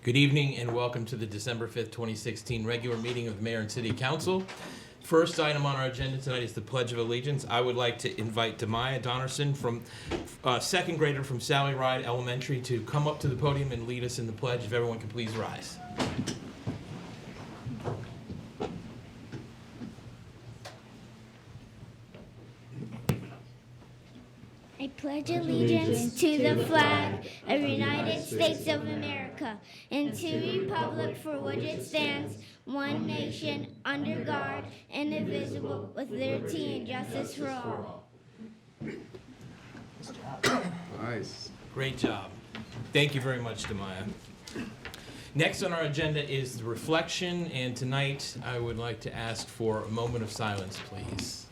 Good evening and welcome to the December 5th, 2016 regular meeting of the Mayor and City Council. First item on our agenda tonight is the Pledge of Allegiance. I would like to invite Demaya Donnerson, from second grader from Sally Ride Elementary, to come up to the podium and lead us in the pledge. If everyone can please rise. I pledge allegiance to the flag of the United States of America and to the republic for which it stands, one nation, under God, indivisible, with liberty and justice for all. Nice. Great job. Thank you very much, Demaya. Next on our agenda is the reflection, and tonight I would like to ask for a moment of silence, please.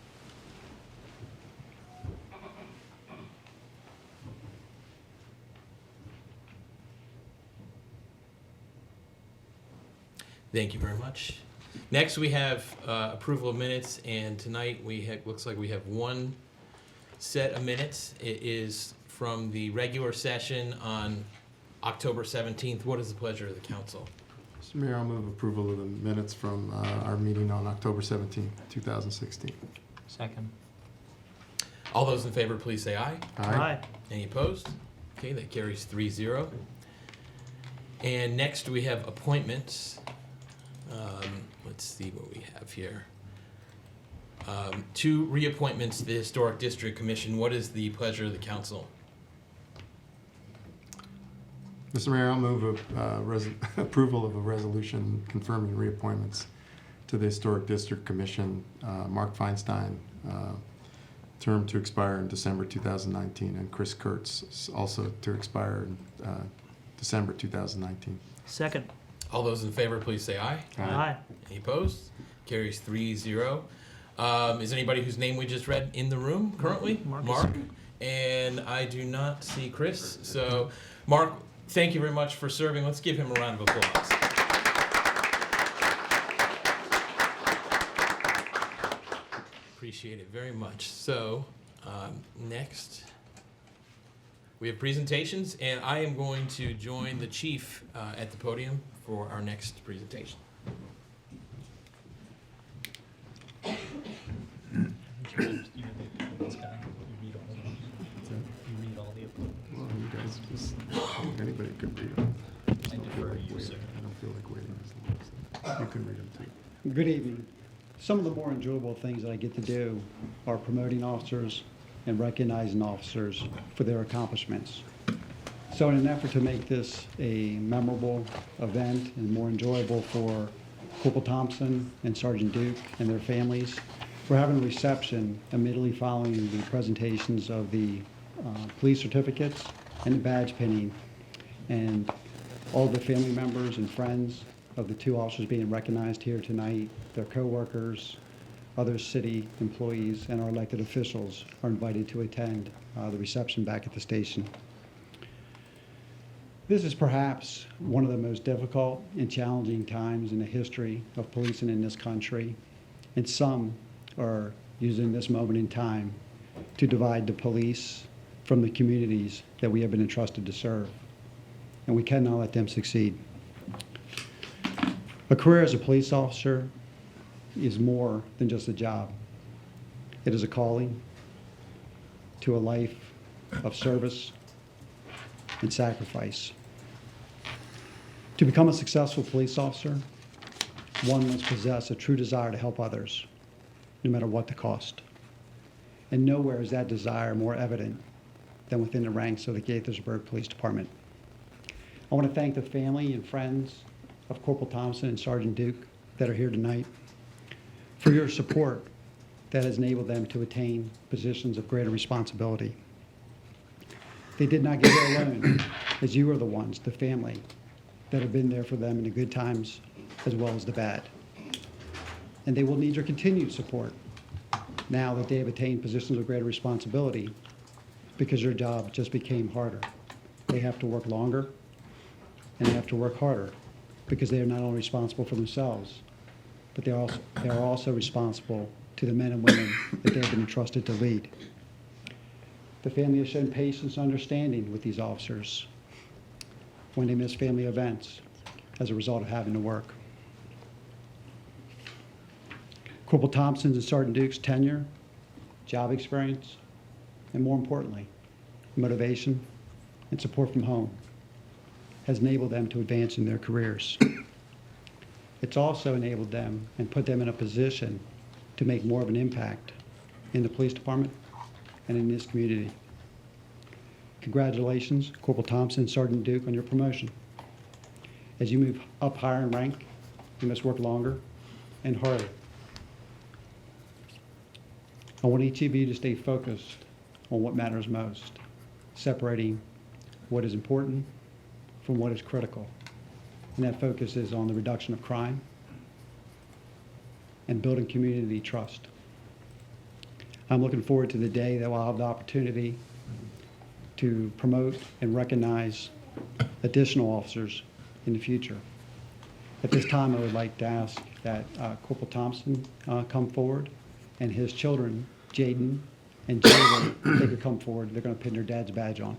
Thank you very much. Next, we have approval of minutes, and tonight looks like we have one set of minutes. It is from the regular session on October 17th. What is the pleasure of the council? Mr. Mayor, I'll move approval of the minutes from our meeting on October 17th, 2016. Second. All those in favor, please say aye. Aye. Any opposed? Okay, that carries 3-0. And next, we have appointments. Let's see what we have here. Two reappointments to the Historic District Commission. What is the pleasure of the council? Mr. Mayor, I'll move approval of a resolution confirming reappointments to the Historic District Commission. Mark Feinstein, term to expire in December 2019, and Chris Kurtz, also to expire in December 2019. Second. All those in favor, please say aye. Aye. Any opposed? Carries 3-0. Is anybody whose name we just read in the room currently? Mark. And I do not see Chris. So, Mark, thank you very much for serving. Let's give him a round of applause. Appreciate it very much. So, next, we have presentations, and I am going to join the chief at the podium for our next presentation. Well, you guys just, anybody could read them. I don't feel like waiting as long as you can read them too. Good evening. Some of the more enjoyable things that I get to do are promoting officers and recognizing officers for their accomplishments. So in an effort to make this a memorable event and more enjoyable for Corporal Thompson and Sergeant Duke and their families, we're having a reception immediately following the presentations of the police certificates and the badge pinning. And all the family members and friends of the two officers being recognized here tonight, their co-workers, other city employees, and our elected officials are invited to attend the reception back at the station. This is perhaps one of the most difficult and challenging times in the history of policing in this country, and some are using this moment in time to divide the police from the communities that we have been entrusted to serve, and we cannot let them succeed. A career as a police officer is more than just a job. It is a calling to a life of service and sacrifice. To become a successful police officer, one must possess a true desire to help others, no matter what the cost. And nowhere is that desire more evident than within the ranks of the Gaithersburg Police Department. I want to thank the family and friends of Corporal Thompson and Sergeant Duke that are here tonight for your support that has enabled them to attain positions of greater responsibility. They did not get there alone, as you are the ones, the family, that have been there for them in the good times as well as the bad. And they will need your continued support now that they have attained positions of greater responsibility, because your job just became harder. They have to work longer and they have to work harder, because they are not only responsible for themselves, but they are also responsible to the men and women that they have been entrusted to lead. The family has shown patience and understanding with these officers when they miss family events, as a result of having to work. Corporal Thompson's and Sergeant Duke's tenure, job experience, and more importantly, motivation and support from home has enabled them to advance in their careers. It's also enabled them and put them in a position to make more of an impact in the police department and in this community. Congratulations, Corporal Thompson and Sergeant Duke, on your promotion. As you move up higher in rank, you must work longer and harder. I want each of you to stay focused on what matters most, separating what is important from what is critical. And that focus is on the reduction of crime and building community trust. I'm looking forward to the day that we'll have the opportunity to promote and recognize additional officers in the future. At this time, I would like to ask that Corporal Thompson come forward, and his children, Jaden and Jalen, if they could come forward. They're going to pin their dad's badge on.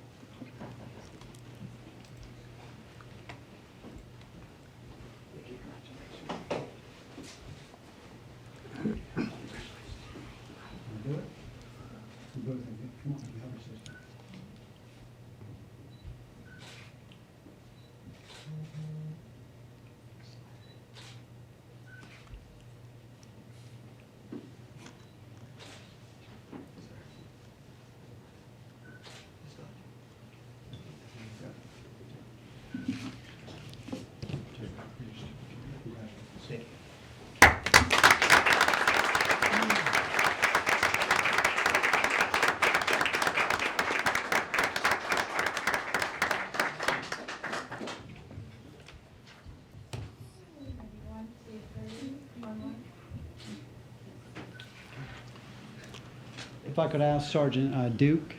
If I could ask Sergeant Duke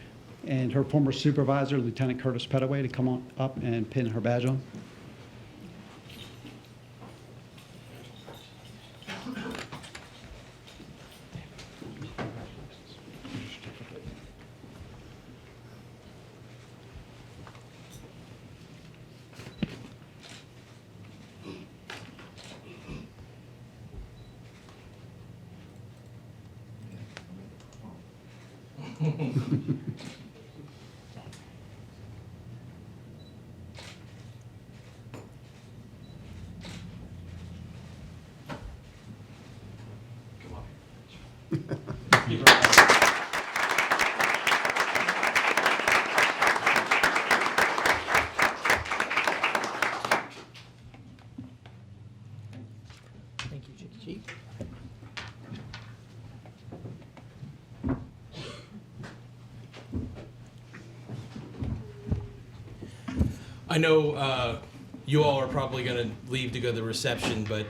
and her former supervisor, Lieutenant Curtis Pettaway, to come on up and pin her badge on. Thank you, Chief. I know you all are probably going to leave to go to the reception, but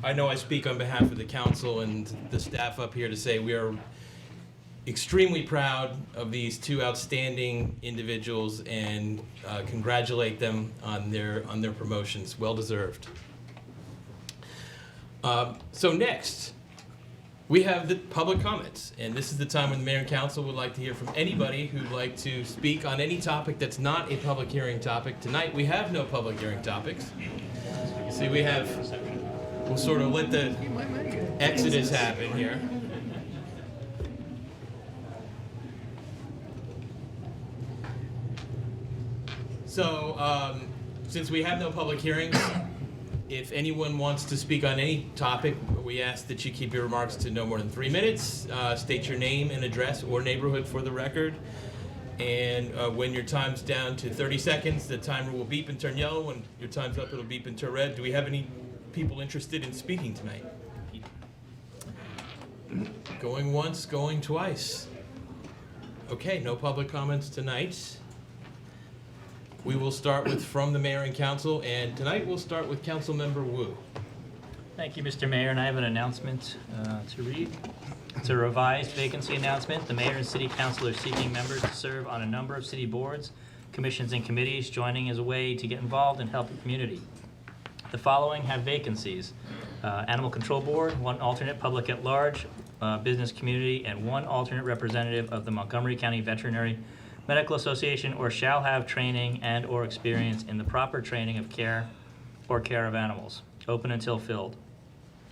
I know I speak on behalf of the council and the staff up here to say we are extremely proud of these two outstanding individuals and congratulate them on their promotions. Well deserved. So next, we have the public comments, and this is the time when the mayor and council would like to hear from anybody who'd like to speak on any topic that's not a public hearing topic. Tonight, we have no public hearing topics. You see, we'll sort of let the exodus happen here. So, since we have no public hearings, if anyone wants to speak on any topic, we ask that you keep your remarks to no more than 3 minutes. State your name and address or neighborhood for the record. And when your time's down to 30 seconds, the timer will beep and turn yellow. When your time's up, it'll beep and turn red. Do we have any people interested in speaking tonight? Going once, going twice. Okay, no public comments tonight. We will start with from the mayor and council, and tonight we'll start with Council Member Wu. Thank you, Mr. Mayor, and I have an announcement to read. It's a revised vacancy announcement. The mayor and city council are seeking members to serve on a number of city boards, commissions, and committees, joining as a way to get involved and help the community. The following have vacancies: Animal Control Board, 1 alternate public at large, business community, and 1 alternate representative of the Montgomery County Veterinary medical association, or shall have training and/or experience in the proper training of care or care of animals. Open until filled.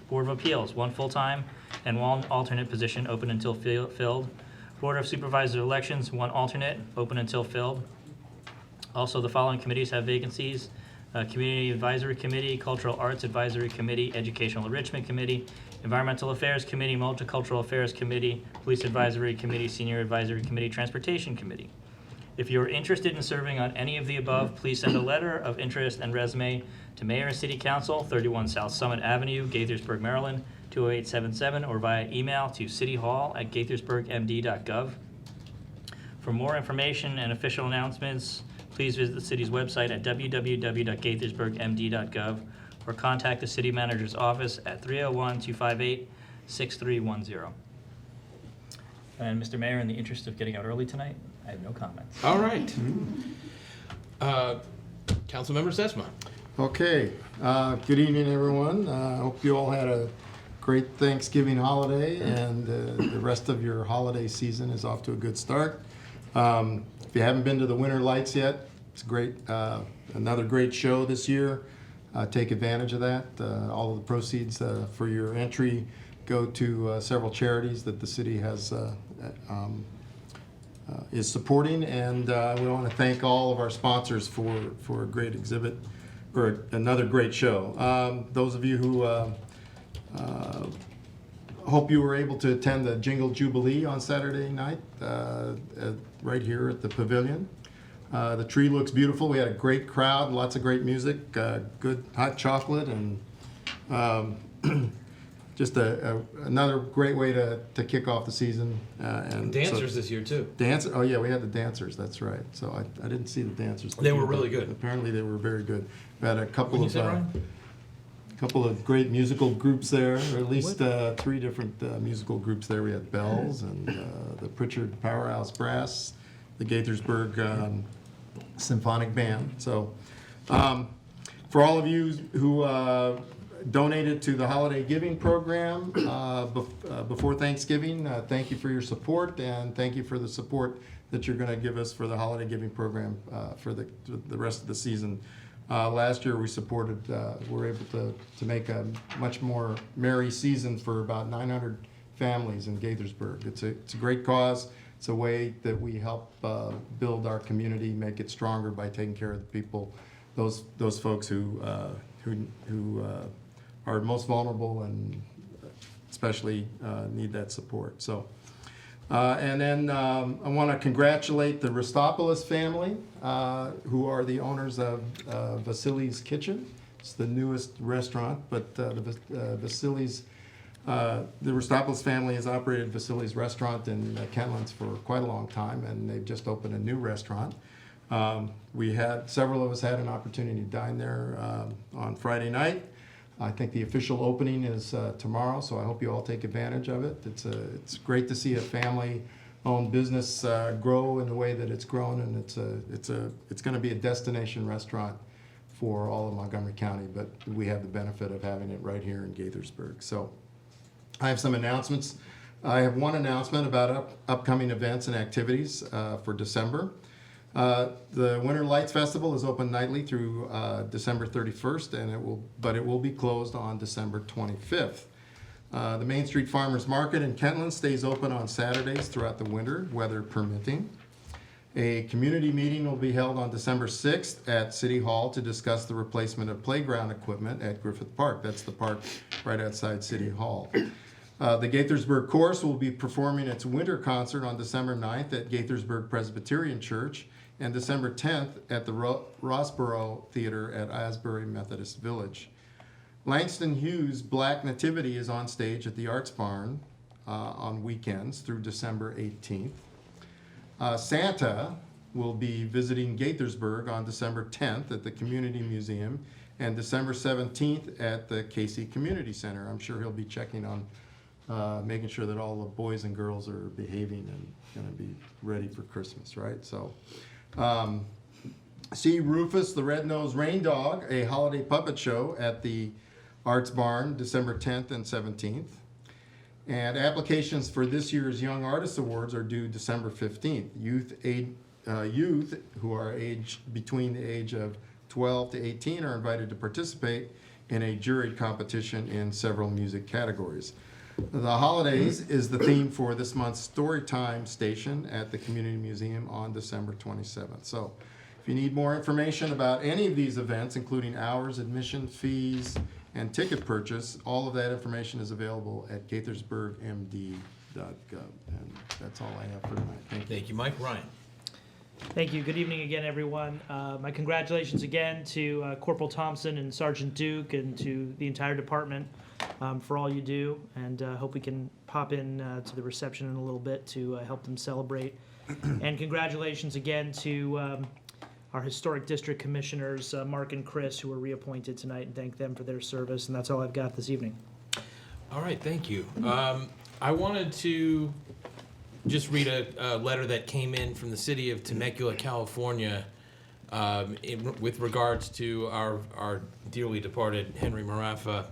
Board of Appeals, 1 full-time and 1 alternate position, open until filled. Board of Supervisors Elections, 1 alternate, open until filled. Also, the following committees have vacancies: Community Advisory Committee, Cultural Arts Advisory Committee, Educational Enrichment Committee, Environmental Affairs Committee, Multicultural Affairs Committee, Police Advisory Committee, Senior Advisory Committee, Transportation Committee. If you are interested in serving on any of the above, please send a letter of interest and resume to Mayor and City Council, 31 South Summit Avenue, Gaithersburg, Maryland, 20877, or via email to cityhall@gaithersburgmd.gov. For more information and official announcements, please visit the city's website at www.gaithersburgmd.gov or contact the city manager's office at 301-258-6310. And Mr. Mayor, in the interest of getting out early tonight, I have no comments. All right. Councilmember Sesma. Okay, good evening, everyone. I hope you all had a great Thanksgiving holiday, and the rest of your holiday season is off to a good start. If you haven't been to the Winter Lights yet, it's great. Another great show this year. Take advantage of that. All of the proceeds for your entry go to several charities that the city has is supporting, and we want to thank all of our sponsors for a great exhibit, or another great show. Those of you who hope you were able to attend the Jingle Jubilee on Saturday night, right here at the Pavilion. The tree looks beautiful. We had a great crowd, lots of great music, good hot chocolate, and just another great way to kick off the season. And Dancers this year, too. Oh yeah, we had the dancers. That's right. So I didn't see the dancers. They were really good. Apparently they were very good. We had a couple What'd you say, Ryan? couple of great musical groups there, or at least 3 different musical groups there. We had Bells and the Pritchard Powerhouse Brass, the Gaithersburg Symphonic Band. So for all of you who donated to the Holiday Giving Program before Thanksgiving, thank you for your support, and thank you for the support that you're going to give us for the Holiday Giving Program for the rest of the season. Last year we supported, we were able to make a much more merry season for about 900 families in Gaithersburg. It's a great cause. It's a way that we help build our community, make it stronger by taking care of the people, those folks who are most vulnerable and especially need that support. So, and then I want to congratulate the Ristopoulos family, who are the owners of Vasily's Kitchen. It's the newest restaurant, but the Ristopoulos family has operated Vasily's restaurant in Kentlands for quite a long time, and they've just opened a new restaurant. Several of us had an opportunity to dine there on Friday night. I think the official opening is tomorrow, so I hope you all take advantage of it. It's great to see a family-owned business grow in the way that it's grown, and it's going to be a destination restaurant for all of Montgomery County, but we have the benefit of having it right here in Gaithersburg. So I have some announcements. I have one announcement about upcoming events and activities for December. The Winter Lights Festival is open nightly through December 31st, and it will be closed on December 25th. The Main Street Farmers Market in Kentland stays open on Saturdays throughout the winter, weather permitting. A community meeting will be held on December 6th at City Hall to discuss the replacement of playground equipment at Griffith Park. That's the park right outside City Hall. The Gaithersburg Chorus will be performing its winter concert on December 9th at Gaithersburg Presbyterian Church, and December 10th at the Rossborough Theater at Asbury Methodist Village. Langston Hughes' Black Nativity is on stage at the Arts Barn on weekends through December 18th. Santa will be visiting Gaithersburg on December 10th at the Community Museum and December 17th at the Casey Community Center. I'm sure he'll be checking on making sure that all the boys and girls are behaving and going to be ready for Christmas, right? So. See Rufus the Red-Nosed Rain Dog, a holiday puppet show at the Arts Barn, December 10th and 17th. And applications for this year's Young Artist Awards are due December 15th. Youth youth who are between the age of 12 to 18 are invited to participate in a juried competition in several music categories. The Holidays is the theme for this month's Storytime Station at the Community Museum on December 27th. So if you need more information about any of these events, including hours, admission fees, and ticket purchase, all of that information is available at gaithersburgmd.gov. And that's all I have for tonight. Thank you. Thank you, Mike. Ryan. Thank you. Good evening again, everyone. My congratulations again to Corporal Thompson and Sergeant Duke and to the entire department for all you do, and hope we can pop in to the reception in a little bit to help them celebrate. And congratulations again to our Historic District Commissioners, Mark and Chris, who were reappointed tonight, and thank them for their service. And that's all I've got this evening. All right, thank you. I wanted to just read a letter that came in from the city of Temecula, California, with regards to our dearly departed Henry Marafa.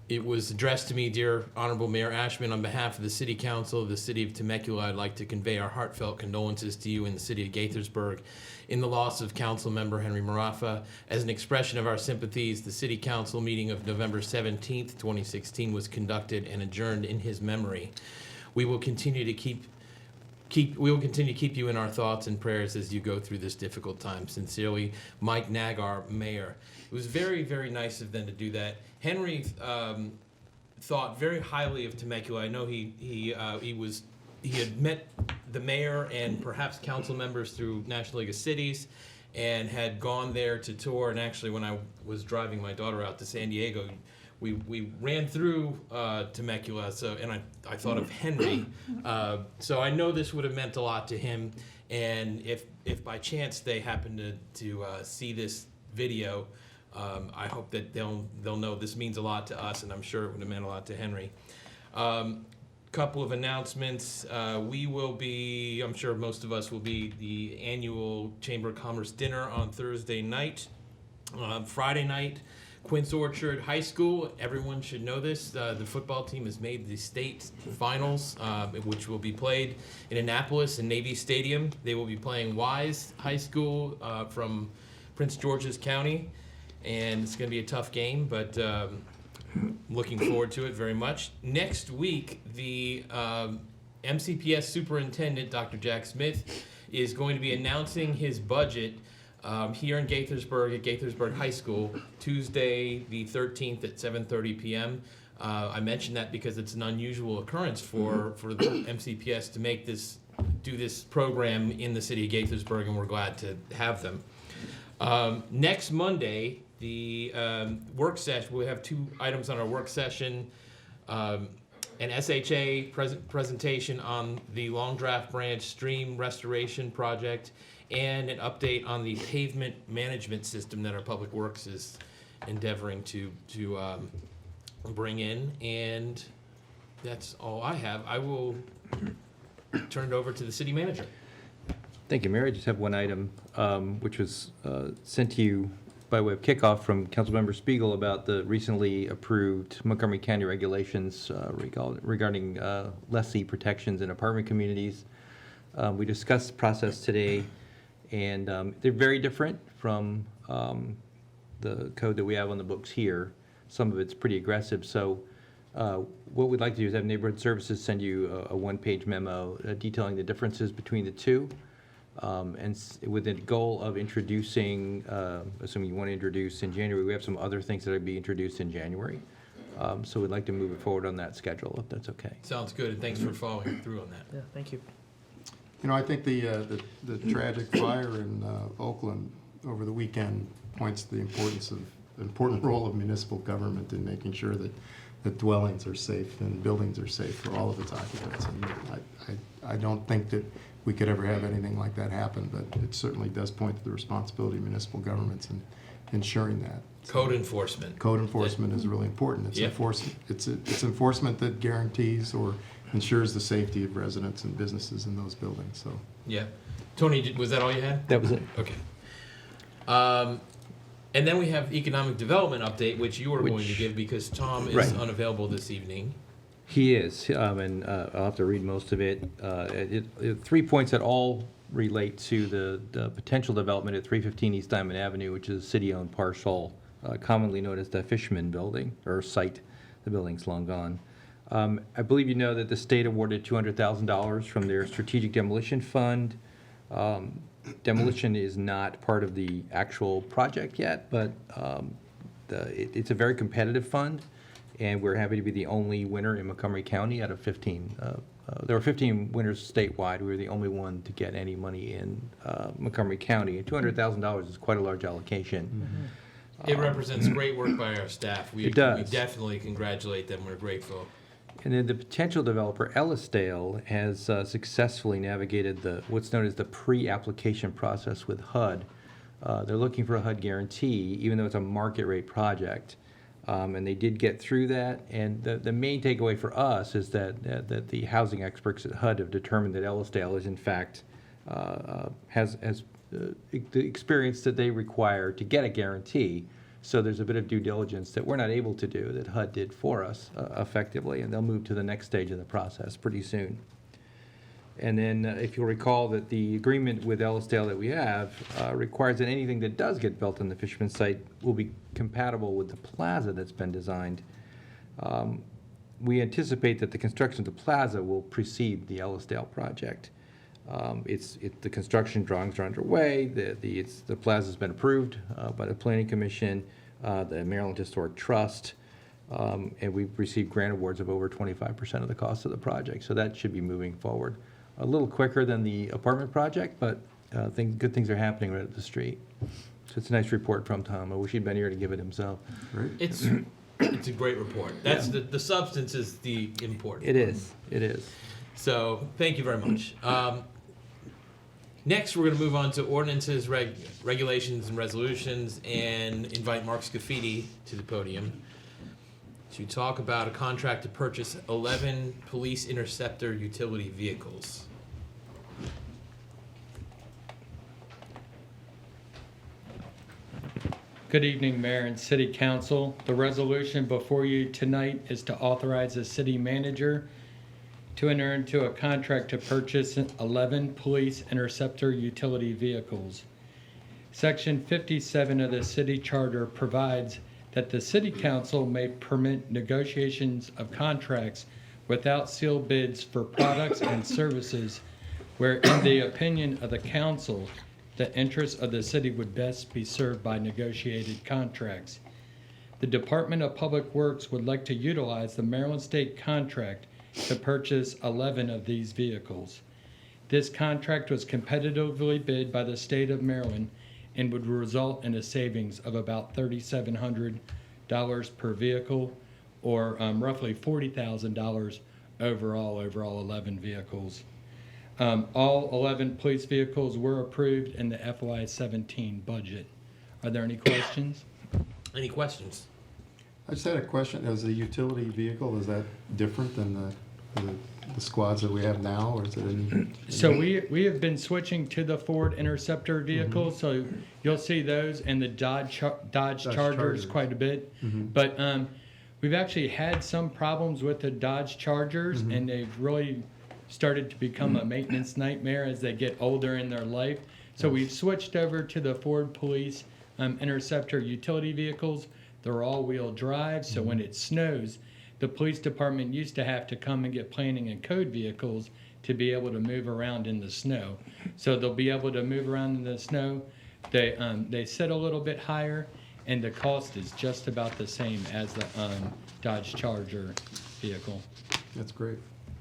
It was addressed to me, Dear Honorable Mayor Ashman, on behalf of the City Council of the City of Temecula, I'd like to convey our heartfelt condolences to you in the city of Gaithersburg in the loss of Council Member Henry Marafa. As an expression of our sympathies, the City Council meeting of November 17th, 2016 was conducted and adjourned in his memory. We will continue to keep you in our thoughts and prayers as you go through this difficult time. Sincerely, Mike Nagar, Mayor. It was very, very nice of them to do that. Henry thought very highly of Temecula. I know he had met the mayor and perhaps council members through National League of Cities, and had gone there to tour. And actually, when I was driving my daughter out to San Diego, we ran through Temecula, and I thought of Henry. So I know this would have meant a lot to him, and if by chance they happen to see this video, I hope that they'll know this means a lot to us, and I'm sure it would have meant a lot to Henry. Couple of announcements. We will be, I'm sure most of us will be, the annual Chamber of Commerce dinner on Thursday night. Friday night, Quince Orchard High School, everyone should know this, the football team has made the state finals, which will be played in Annapolis and Navy Stadium. They will be playing Wise High School from Prince George's County, and it's going to be a tough game, but looking forward to it very much. Next week, the MCPS Superintendent, Dr. Jack Smith, is going to be announcing his budget here in Gaithersburg at Gaithersburg High School, Tuesday the 13th at 7:30 p.m. I mention that because it's an unusual occurrence for the MCPS to do this program in the city of Gaithersburg, and we're glad to have them. Next Monday, the work session, we have 2 items on our work session. An SHA presentation on the Long Draft Branch Stream Restoration Project, and an update on the pavement management system that our Public Works is endeavoring to bring in. And that's all I have. I will turn it over to the city manager. Thank you, Mayor. I just have one item, which was sent to you by way of kickoff from Councilmember Spiegel about the recently approved Montgomery County regulations regarding lessee protections in apartment communities. We discussed the process today, and they're very different from the code that we have on the books here. Some of it's pretty aggressive. So what we'd like to do is have Neighborhood Services send you a one-page memo detailing the differences between the two. And with the goal of introducing, assuming you want to introduce in January, we have some other things that will be introduced in January. So we'd like to move it forward on that schedule, if that's okay. Sounds good, and thanks for following through on that. Yeah, thank you. You know, I think the tragic fire in Oakland over the weekend points to the important role of municipal government in making sure that dwellings are safe and buildings are safe for all of its occupants. And I don't think that we could ever have anything like that happen, but it certainly does point to the responsibility of municipal governments in ensuring that. Code enforcement. Code enforcement is really important. It's enforcement. It's enforcement that guarantees or ensures the safety of residents and businesses in those buildings. So. Yeah. Tony, was that all you had? That was it. Okay. And then we have economic development update, which you are going to give because Tom is unavailable this evening. He is, and I'll have to read most of it. 3 points that all relate to the potential development at 315 East Diamond Avenue, which is a city-owned parcel, commonly known as the Fishman Building, or site. The building's long gone. I believe you know that the state awarded $200,000 from their Strategic Demolition Fund. Demolition is not part of the actual project yet, but it's a very competitive fund, and we're happy to be the only winner in Montgomery County out of 15. There were 15 winners statewide. We were the only one to get any money in Montgomery County, and $200,000 is quite a large allocation. It represents great work by our staff. It does. We definitely congratulate them. We're grateful. And then the potential developer, Ellisdale, has successfully navigated what's known as the pre-application process with HUD. They're looking for a HUD guarantee, even though it's a market rate project. And they did get through that. And the main takeaway for us is that the housing experts at HUD have determined that Ellisdale is, in fact, has the experience that they require to get a guarantee. So there's a bit of due diligence that we're not able to do that HUD did for us effectively, and they'll move to the next stage of the process pretty soon. And then if you'll recall that the agreement with Ellisdale that we have requires that anything that does get built on the Fishman site will be compatible with the plaza that's been designed. We anticipate that the construction of the plaza will precede the Ellisdale project. The construction drawings are underway. The plaza's been approved by the Planning Commission, the Maryland Historic Trust, and we've received grant awards of over 25% of the cost of the project. So that should be moving forward a little quicker than the apartment project, but good things are happening right up the street. So it's a nice report from Tom. I wish he'd been here to give it himself. Great. It's a great report. That's the substance is the important. It is. It is. So thank you very much. Next, we're going to move on to ordinances, regulations, and resolutions, and invite Mark Scafidi to the podium to talk about a contract to purchase 11 police interceptor utility vehicles. Good evening, Mayor and City Council. The resolution before you tonight is to authorize the city manager to enter into a contract to purchase 11 police interceptor utility vehicles. Section 57 of the city charter provides that the city council may permit negotiations of contracts without sealed bids for products and services where, in the opinion of the council, the interests of the city would best be served by negotiated contracts. The Department of Public Works would like to utilize the Maryland State contract to purchase 11 of these vehicles. This contract was competitively bid by the state of Maryland and would result in a savings of about $3,700 per vehicle, or roughly $40,000 overall 11 vehicles. All 11 police vehicles were approved in the FY17 budget. Are there any questions? Any questions? I just had a question. As a utility vehicle, is that different than the squads that we have now, or is it any? So we have been switching to the Ford Interceptor vehicles, so you'll see those and the Dodge Chargers quite a bit. But we've actually had some problems with the Dodge Chargers, and they've really started to become a maintenance nightmare as they get older in their life. So we've switched over to the Ford Police Interceptor utility vehicles. They're all-wheel drive, so when it snows, the police department used to have to come and get planning and code vehicles to be able to move around in the snow. So they'll be able to move around in the snow. They sit a little bit higher, and the cost is just about the same as the Dodge Charger vehicle. That's great.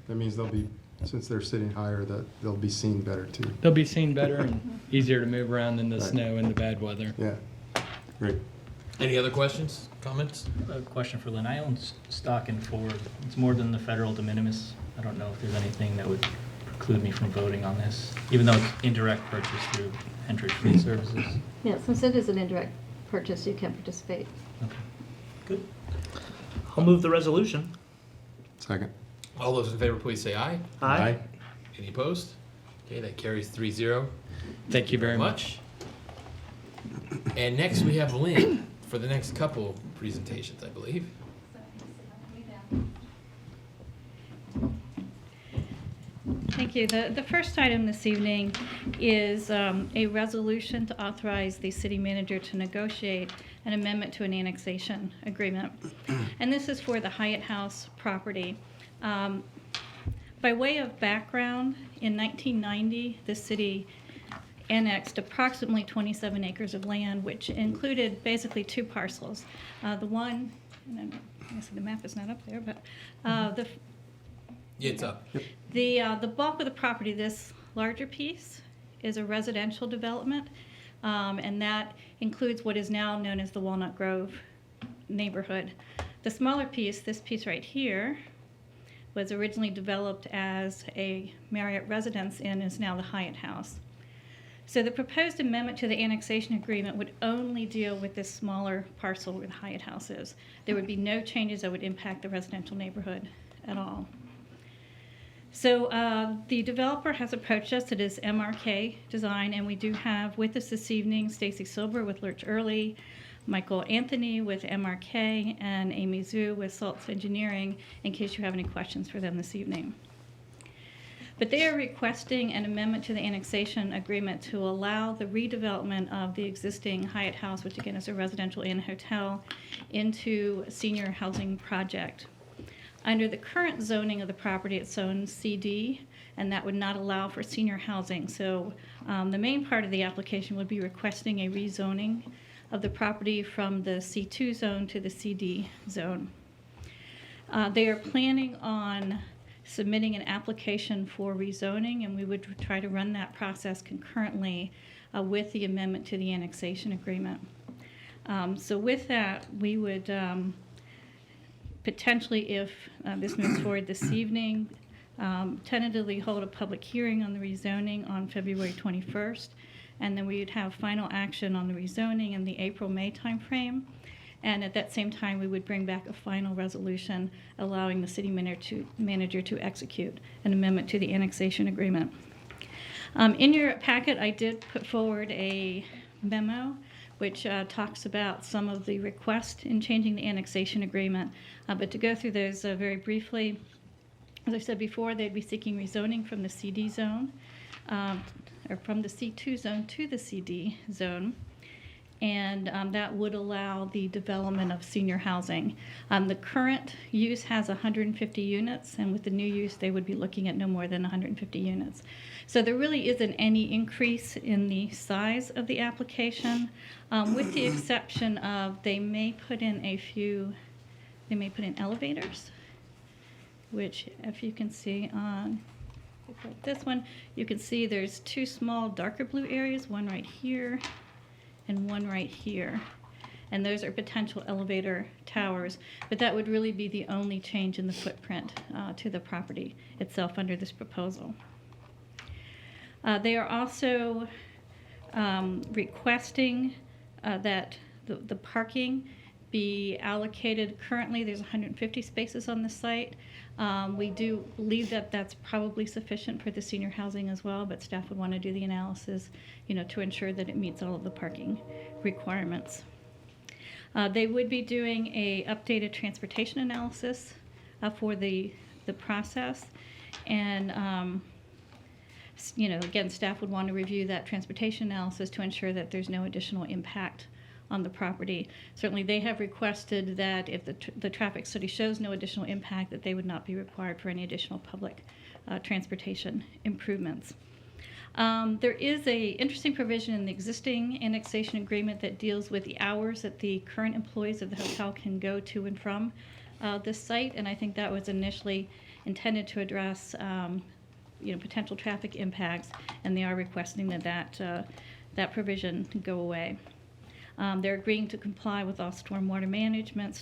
That means they'll be, since they're sitting higher, that they'll be seen better too. They'll be seen better and easier to move around in the snow and the bad weather. Yeah, great. Any other questions, comments? A question for Lynn. I own stock in Ford. It's more than the federal de minimis. I don't know if there's anything that would preclude me from voting on this, even though it's indirect purchase through Hendricks Fleet Services. Yeah, since it is an indirect purchase, you can participate. Okay. Good. I'll move the resolution. Second. All those in favor, please say aye. Aye. Any opposed? Okay, that carries 3-0. Thank you very much. And next we have Lynn for the next couple presentations, I believe. Thank you. The first item this evening is a resolution to authorize the city manager to negotiate an amendment to an annexation agreement. And this is for the Hyatt House property. By way of background, in 1990, the city annexed approximately 27 acres of land, which included basically two parcels. The one, and I guess the map is not up there, but It's up. the bulk of the property, this larger piece, is a residential development, and that includes what is now known as the Walnut Grove neighborhood. The smaller piece, this piece right here, was originally developed as a Marriott Residence Inn, is now the Hyatt House. So the proposed amendment to the annexation agreement would only deal with this smaller parcel where the Hyatt House is. There would be no changes that would impact the residential neighborhood at all. So the developer has approached us. It is MRK Design, and we do have with us this evening Stacy Silber with Lurch Early, Michael Anthony with MRK, and Amy Zhu with Saltz Engineering, in case you have any questions for them this evening. But they are requesting an amendment to the annexation agreement to allow the redevelopment of the existing Hyatt House, which again is a residential inn hotel, into a senior housing project. Under the current zoning of the property, it's zoned CD, and that would not allow for senior housing. So the main part of the application would be requesting a rezoning of the property from the C2 zone to the CD zone. They are planning on submitting an application for rezoning, and we would try to run that process concurrently with the amendment to the annexation agreement. So with that, we would potentially, if this moves forward this evening, tentatively hold a public hearing on the rezoning on February 21st, and then we would have final action on the rezoning in the April-May timeframe. And at that same time, we would bring back a final resolution allowing the city manager to execute an amendment to the annexation agreement. In your packet, I did put forward a memo which talks about some of the requests in changing the annexation agreement. But to go through those very briefly, as I said before, they'd be seeking rezoning from the CD zone, or from the C2 zone to the CD zone. And that would allow the development of senior housing. The current use has 150 units, and with the new use, they would be looking at no more than 150 units. So there really isn't any increase in the size of the application, with the exception of they may put in elevators, which if you can see on this one, you can see there's two small darker blue areas, one right here and one right here. And those are potential elevator towers, but that would really be the only change in the footprint to the property itself under this proposal. They are also requesting that the parking be allocated. Currently, there's 150 spaces on the site. We do believe that that's probably sufficient for the senior housing as well, but staff would want to do the analysis, to ensure that it meets all of the parking requirements. They would be doing a updated transportation analysis for the process, and again, staff would want to review that transportation analysis to ensure that there's no additional impact on the property. Certainly, they have requested that if the traffic study shows no additional impact, that they would not be required for any additional public transportation improvements. There is a interesting provision in the existing annexation agreement that deals with the hours that the current employees of the hotel can go to and from this site, and I think that was initially intended to address potential traffic impacts, and they are requesting that provision go away. They're agreeing to comply with all stormwater management,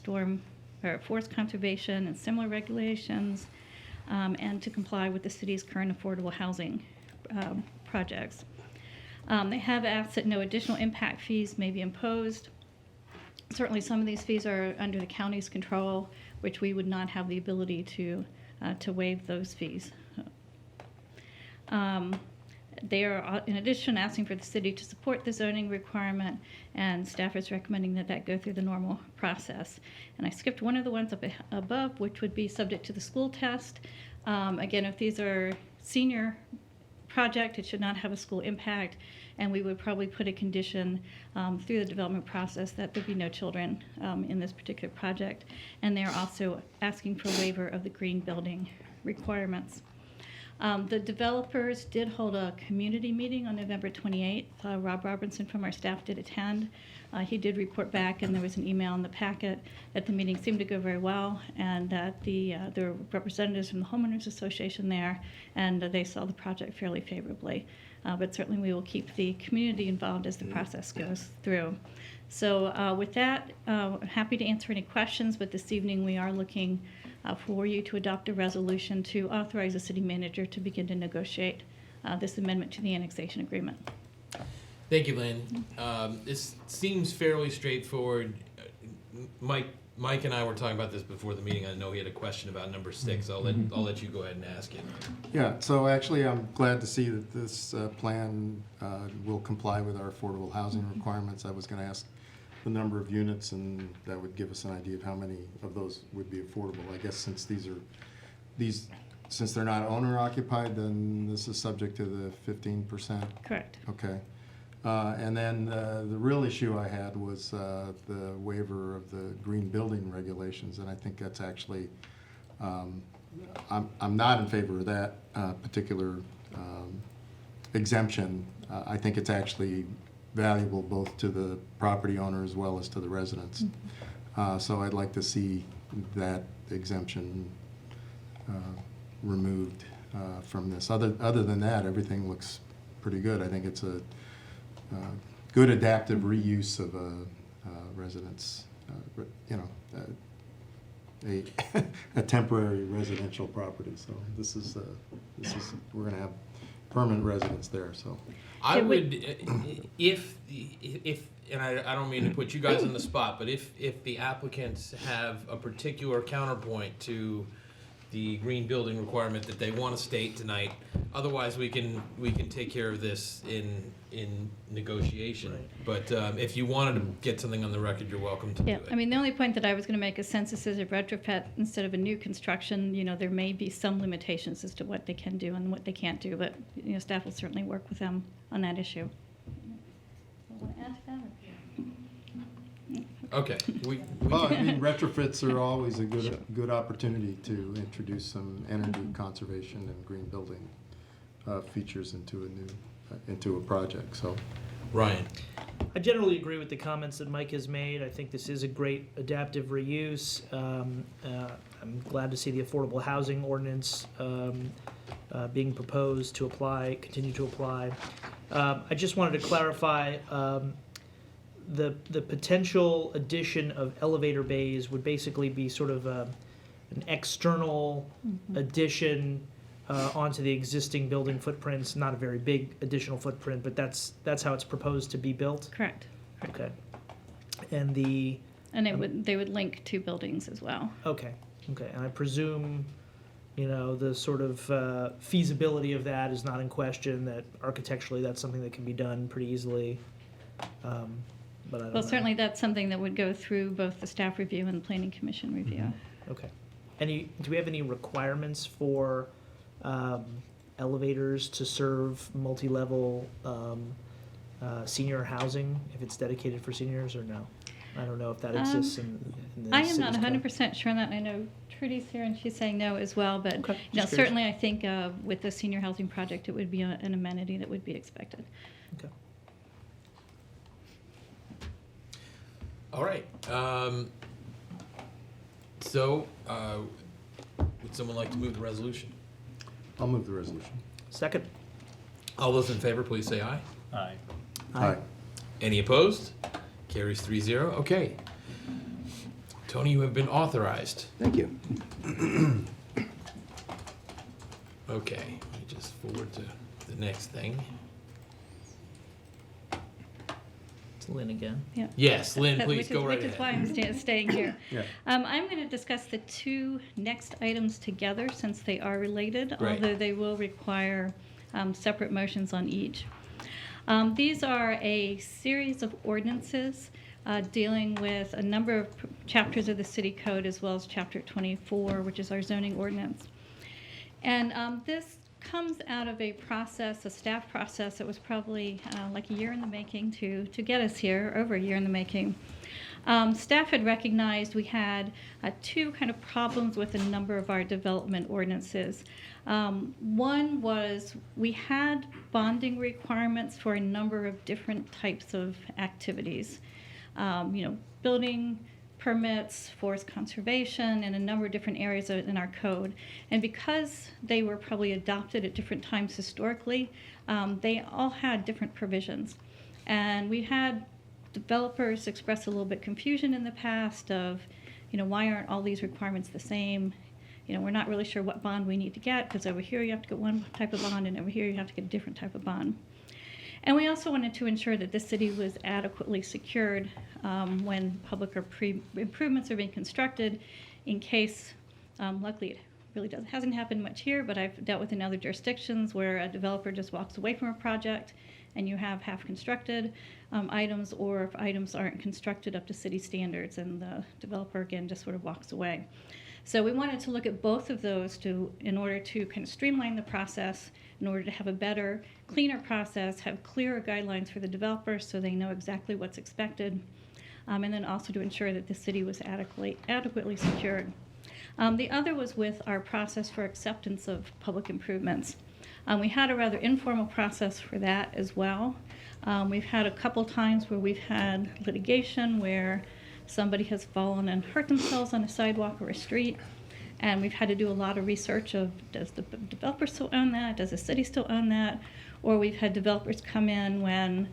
forest conservation, and similar regulations, and to comply with the city's current affordable housing projects. They have asked that no additional impact fees may be imposed. Certainly, some of these fees are under the county's control, which we would not have the ability to waive those fees. They are, in addition, asking for the city to support the zoning requirement, and staff is recommending that go through the normal process. And I skipped one of the ones up above, which would be subject to the school test. Again, if these are senior project. It should not have a school impact, and we would probably put a condition through the development process that there be no children in this particular project. And they're also asking for a waiver of the green building requirements. The developers did hold a community meeting on November 28th. Rob Robinson from our staff did attend. He did report back, and there was an email in the packet that the meeting seemed to go very well, and that there were representatives from the Homeowners Association there, and they saw the project fairly favorably. But certainly we will keep the community involved as the process goes through. So with that, happy to answer any questions, but this evening we are looking for you to adopt a resolution to authorize the city manager to begin to negotiate this amendment to the annexation agreement. Thank you, Lynn. This seems fairly straightforward. Mike and I were talking about this before the meeting. I know he had a question about number 6. I'll let you go ahead and ask it. Yeah, so actually, I'm glad to see that this plan will comply with our affordable housing requirements. I was going to ask the number of units, and that would give us an idea of how many of those would be affordable. I guess since since they're not owner occupied, then this is subject to the 15%. Correct. Okay. And then the real issue I had was the waiver of the green building regulations, and I think that's actually, I'm not in favor of that particular exemption. I think it's actually valuable both to the property owner as well as to the residents. So I'd like to see that exemption removed from this. Other than that, everything looks pretty good. I think it's a good adaptive reuse of a residence, a temporary residential property. So this is we're going to have permanent residents there. So I would, if and I don't mean to put you guys on the spot, but if the applicants have a particular counterpoint to the green building requirement that they want to state tonight, otherwise we can take care of this in negotiation. Right. But if you wanted to get something on the record, you're welcome to do it. I mean, the only point that I was going to make is since this is a retrofit instead of a new construction, there may be some limitations as to what they can do and what they can't do, but, staff will certainly work with them on that issue. Want to add to that, or? Okay. well, I mean, retrofits are always a good opportunity to introduce some energy conservation and green building features into a project. So, Ryan. I generally agree with the comments that Mike has made. I think this is a great adaptive reuse. I'm glad to see the affordable housing ordinance being proposed to continue to apply. I just wanted to clarify the potential addition of elevator bays would basically be sort of an external addition onto the existing building footprints. Not a very big additional footprint, but that's how it's proposed to be built. Correct. Okay. And they would link two buildings as well. Okay. And I presume, the sort of feasibility of that is not in question. That architecturally, that's something that can be done pretty easily. But I don't know. Certainly that's something that would go through both the staff review and the planning commission review. Okay. Do we have any requirements for elevators to serve multi-level senior housing if it's dedicated for seniors, or no? I don't know if that exists in the I am not city's code. 100% sure on that. I know Trudy's here and she's saying no as well, but Okay, just curious. certainly I think with the senior housing project, it would be an amenity that would be expected. Okay. All right. Would someone like to move the resolution? I'll move the resolution. Second. All those in favor, please say aye. Aye. Aye. Any opposed? Carries 3-0. Okay. Tony, you have been authorized. Thank you. Okay, let me just forward to the next thing. It's Lynn again. Yeah. Yes, Lynn, please go right Which is why ahead. I'm staying here. Yeah. I'm going to discuss the two next items together since they are related, Right. although they will require separate motions on each. These are a series of ordinances dealing with a number of chapters of the city code as well as chapter 24, which is our zoning ordinance. And this comes out of a process, a staff process that was probably like a year in the making to get us here, over a year in the making. Staff had recognized we had two kind of problems with a number of our development ordinances. One was we had bonding requirements for a number of different types of activities. Building permits, forest conservation, and a number of different areas in our code. And because they were probably adopted at different times historically, they all had different provisions. And we had developers express a little bit confusion in the past of, why aren't all these requirements the same? We're not really sure what bond we need to get, because over here you have to get one type of bond, and over here you have to get a different type of bond. And we also wanted to ensure that the city was adequately secured when public or improvements are being constructed, in case, luckily it really hasn't happened much here, but I've dealt with in other jurisdictions where a developer just walks away from a project and you have half-constructed items, or if items aren't constructed up to city standards and the developer, again, just sort of walks away. So we wanted to look at both of those in order to kind of streamline the process, in order to have a better, cleaner process, have clearer guidelines for the developers so they know exactly what's expected, and then also to ensure that the city was adequately secured. The other was with our process for acceptance of public improvements. We had a rather informal process for that as well. We've had a couple times where we've had litigation where somebody has fallen and hurt themselves on a sidewalk or a street, and we've had to do a lot of research of, does the developer still own that? Does the city still own that? Or we've had developers come in when,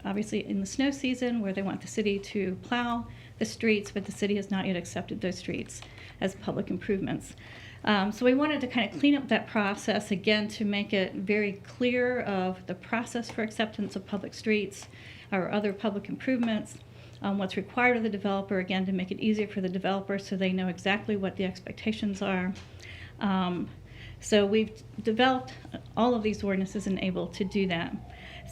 obviously in the snow season, where they want the city to plow the streets, but the city has not yet accepted those streets as public improvements. So we wanted to kind of clean up that process, again, to make it very clear of the process for acceptance of public streets or other public improvements, what's required of the developer, again, to make it easier for the developer so they know exactly what the expectations are. So we've developed all of these ordinances and able to do that.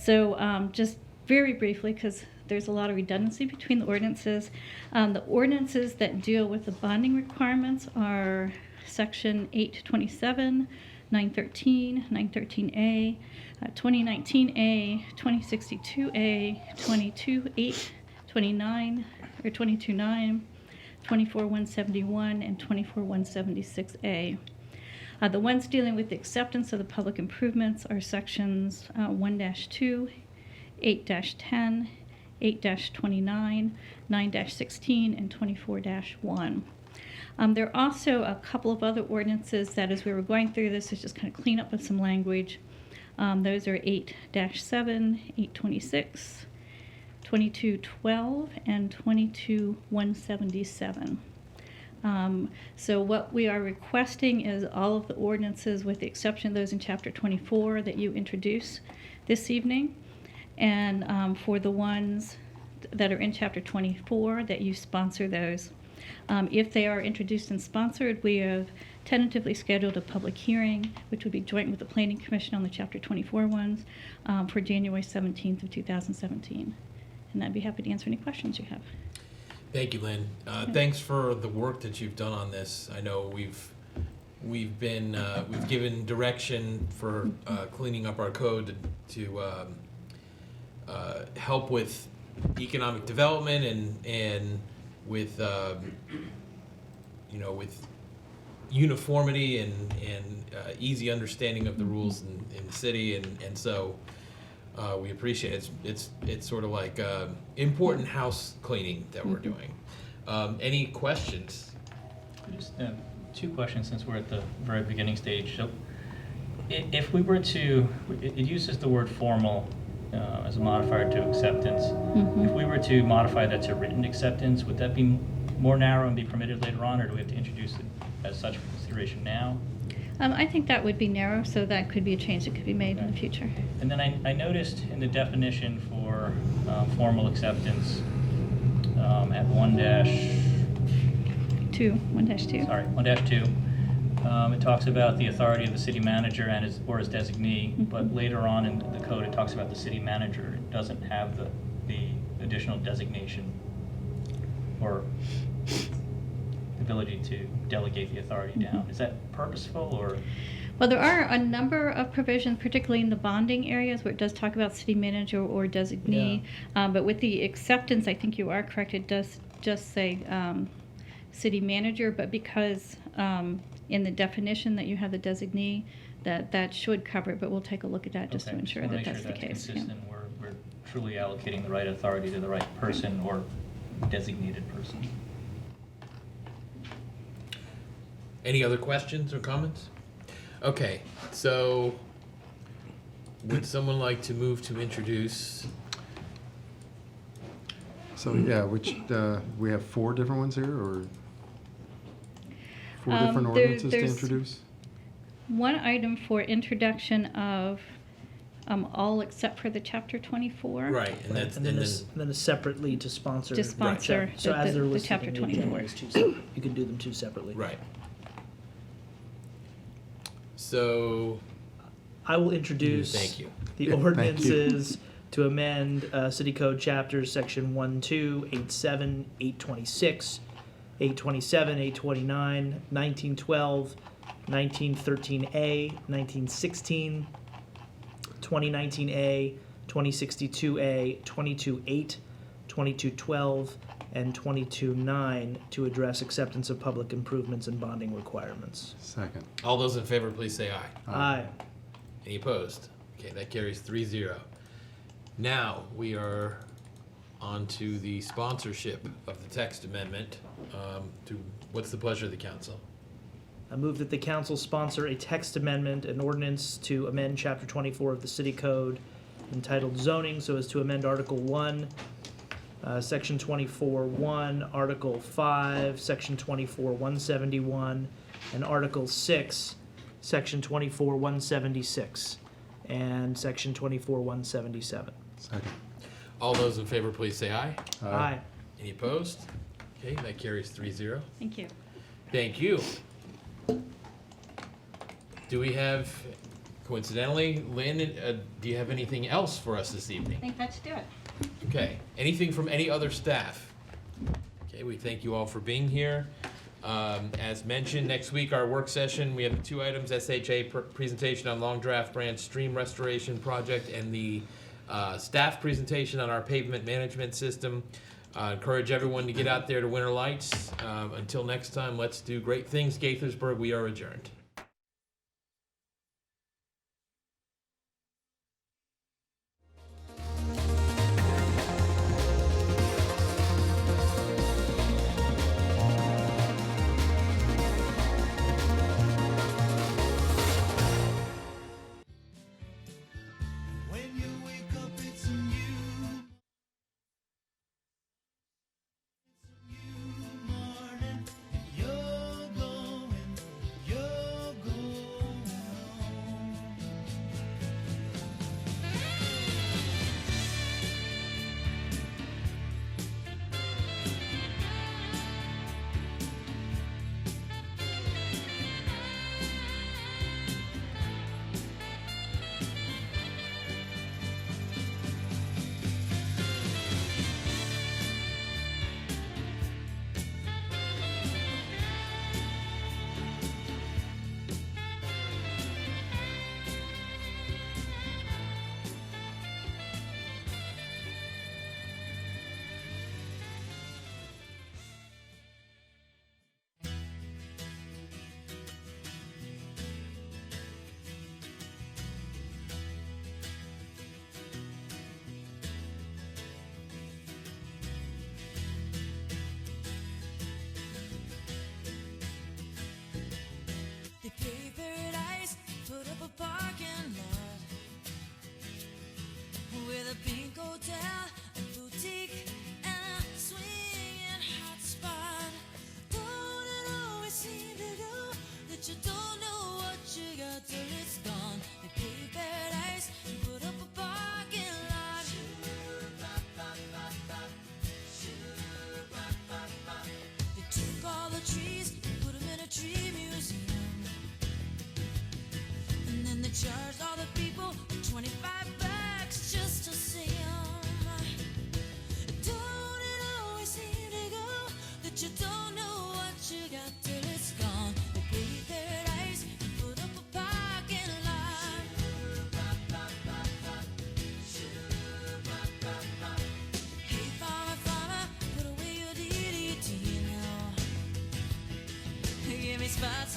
So just very briefly, because there's a lot of redundancy between the ordinances that deal with the bonding requirements are Section 827, 913, 913A, 2019A, 2062A, 228, 29, or 229, 24171, and 24176A. The ones dealing with the acceptance of the public improvements are sections 1-2, 8-10, 8-29, 9-16, and 24-1. There are also a couple of other ordinances that, as we were going through this, is just kind of clean up with some language. Those are 8-7, 826, 2212, and 22177. So what we are requesting is all of the ordinances, with the exception of those in Chapter 24 that you introduce this evening, and for the ones that are in Chapter 24 that you sponsor those. If they are introduced and sponsored, we have tentatively scheduled a public hearing, which would be joint with the Planning Commission on the Chapter 24 ones, for January 17th of 2017. And I'd be happy to answer any questions you have. Thank you, Lynn. Thanks for the work that you've done on this. I know we've given direction for cleaning up our code to help with economic development and with with uniformity and easy understanding of the rules in the city, and so we appreciate it. It's sort of like important house cleaning that we're doing. Any questions? Just two questions, since we're at the very beginning stage. So if we were to, it uses the word formal as a modifier to acceptance. Mm-hmm. If we were to modify that to written acceptance, would that be more narrow and be permitted later on, or do we have to introduce it as such for consideration now? I think that would be narrow, so that could be a change that could be made in the future. And then I noticed in the definition for formal acceptance at 1-2. Sorry, 1-2, it talks about the authority of the city manager and his designee, Mm-hmm. but later on in the code it talks about the city manager. It doesn't have the additional designation or ability to delegate the authority down. Is that purposeful, or? Well, there are a number of provisions, particularly in the bonding areas, where it does talk about city manager or designee. But with the acceptance, I think you are correct. It does just say city manager, but because in the definition that you have the designee, that should cover it. But we'll take a look at that just to Okay, ensure wanna that make that's the case. Yeah. Consistent, we're truly allocating the right authority to the right person or designated person. Any other questions or comments? Okay, so would someone like to move to introduce? So, yeah, we have 4 different ones here, or 4 different ordinances to there's- introduce? One item for introduction of all except for the Chapter 24. Right, and that's, And then a separately to sponsor. To sponsor So the- as they're the listed Chapter in the agenda 24. as two separate, you can do them two separately. right. So, I will introduce. thank you. The Yeah, thank you. ordinances to amend City Code chapters, section 1-2, 8-7, 8-26, 8-27, 8-29, 19-12, 19-13A, 19-16, 20-19A, 20-62A, 22-8, 22-12, and 22-9 to address acceptance of public improvements and bonding requirements. Second. All those in favor, please say aye. Aye. Any opposed? Okay, that carries 3-0. Now, we are on to the sponsorship of the text amendment. What's the pleasure of the council? I move that the council sponsor a text amendment, an ordinance to amend Chapter 24 of the City Code entitled Zoning so as to amend Article 1, Section 24-1, Article 5, Section 24-171, and Article 6, Section 24-176, and Section 24-177. Second. All those in favor, please say aye. Aye. Any opposed? Okay, that carries 3-0. Thank you. Thank you. Do we have, coincidentally, Lynn, do you have anything else for us this evening? I think that should do it. Okay, anything from any other staff? Okay, we thank you all for being here. As mentioned, next week, our work session, we have 2 items, SHA presentation on Long Draft Branch Stream Restoration Project and the staff presentation on our pavement management system. Encourage everyone to get out there to Winter Lights. Until next time, let's do great things. Gaithersburg, we are adjourned. They paved paradise, put up a parking lot with a pink hotel, a boutique, and a swinging hot spot. Don't it always seem to go that you don't know what you got till it's gone? They paved paradise, put up a parking lot. They took all the trees, put them in a tree museum. And then they charged all the people $25 just to see 'em. Don't it always seem to go that you don't know what you got till it's gone? They paved paradise. spots